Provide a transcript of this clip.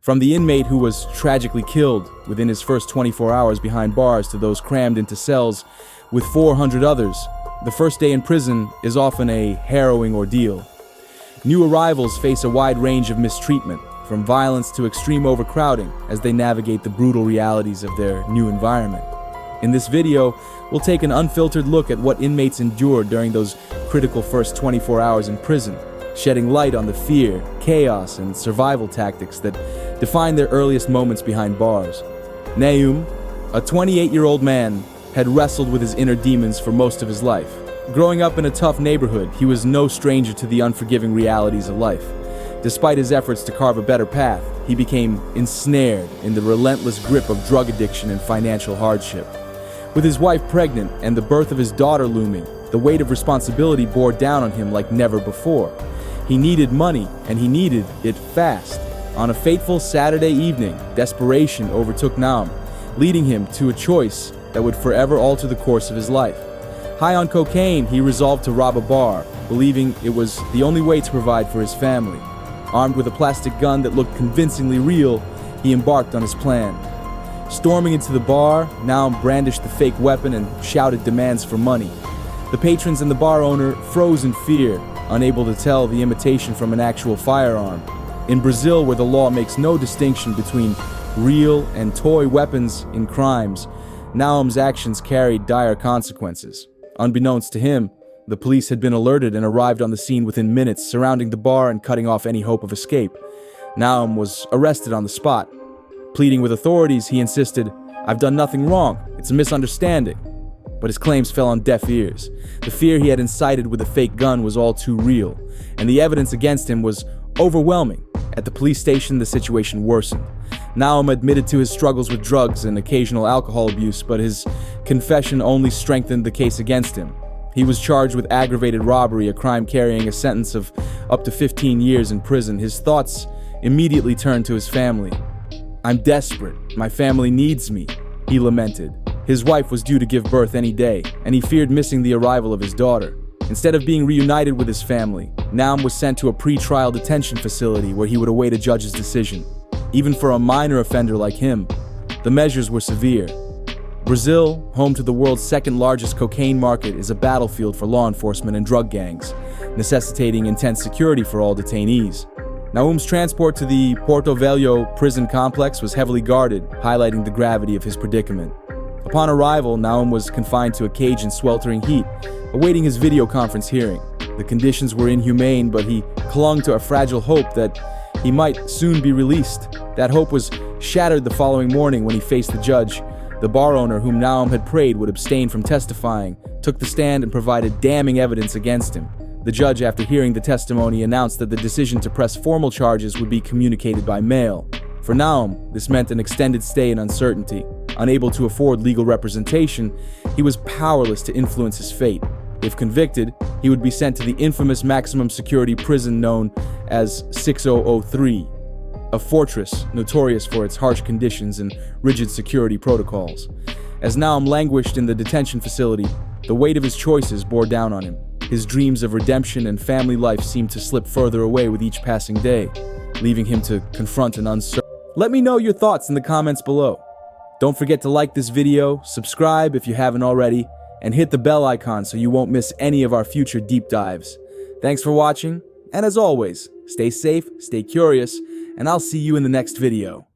From the inmate who was tragically killed within his first 24 hours behind bars to those crammed into cells with 400 others, the first day in prison is often a harrowing ordeal. New arrivals face a wide range of mistreatment, from violence to extreme overcrowding, as they navigate the brutal realities of their new environment. In this video, we'll take an unfiltered look at what inmates endured during those critical first 24 hours in prison, shedding light on the fear, chaos, and survival tactics that define their earliest moments behind bars. Nahum, a 28-year-old man, had wrestled with his inner demons for most of his life. Growing up in a tough neighborhood, he was no stranger to the unforgiving realities of life. Despite his efforts to carve a better path, he became ensnared in the relentless grip of drug addiction and financial hardship. With his wife pregnant and the birth of his daughter looming, the weight of responsibility bore down on him like never before. He needed money, and he needed it fast. On a fateful Saturday evening, desperation overtook Nahum, leading him to a choice that would forever alter the course of his life. High on cocaine, he resolved to rob a bar, believing it was the only way to provide for his family. Armed with a plastic gun that looked convincingly real, he embarked on his plan. Storming into the bar, Nahum brandished the fake weapon and shouted demands for money. The patrons and the bar owner froze in fear, unable to tell the imitation from an actual firearm. In Brazil, where the law makes no distinction between real and toy weapons in crimes, Nahum's actions carried dire consequences. Unbeknownst to him, the police had been alerted and arrived on the scene within minutes, surrounding the bar and cutting off any hope of escape. Nahum was arrested on the spot. Pleading with authorities, he insisted, "I've done nothing wrong, it's a misunderstanding." But his claims fell on deaf ears. The fear he had incited with the fake gun was all too real, and the evidence against him was overwhelming. At the police station, the situation worsened. Nahum admitted to his struggles with drugs and occasional alcohol abuse, but his confession only strengthened the case against him. He was charged with aggravated robbery, a crime carrying a sentence of up to 15 years in prison. His thoughts immediately turned to his family. "I'm desperate. My family needs me," he lamented. His wife was due to give birth any day, and he feared missing the arrival of his daughter. Instead of being reunited with his family, Nahum was sent to a pre-trial detention facility where he would await a judge's decision. Even for a minor offender like him, the measures were severe. Brazil, home to the world's second-largest cocaine market, is a battlefield for law enforcement and drug gangs, necessitating intense security for all detainees. Nahum's transport to the Porto Velho prison complex was heavily guarded, highlighting the gravity of his predicament. Upon arrival, Nahum was confined to a cage in sweltering heat, awaiting his video conference hearing. The conditions were inhumane, but he clung to a fragile hope that he might soon be released. That hope was shattered the following morning when he faced the judge. The bar owner, whom Nahum had prayed would abstain from testifying, took the stand and provided damning evidence against him. The judge, after hearing the testimony, announced that the decision to press formal charges would be communicated by mail. For Nahum, this meant an extended stay in uncertainty. Unable to afford legal representation, he was powerless to influence his fate. If convicted, he would be sent to the infamous maximum security prison known as 6003, a fortress notorious for its harsh conditions and rigid security protocols. As Nahum languished in the detention facility, the weight of his choices bore down on him. His dreams of redemption and family life seemed to slip further away with each passing day, leaving him to confront an uncertain. Let me know your thoughts in the comments below. Don't forget to like this video, subscribe if you haven't already, and hit the bell icon so you won't miss any of our future deep dives. Thanks for watching, and as always, stay safe, stay curious, and I'll see you in the next video.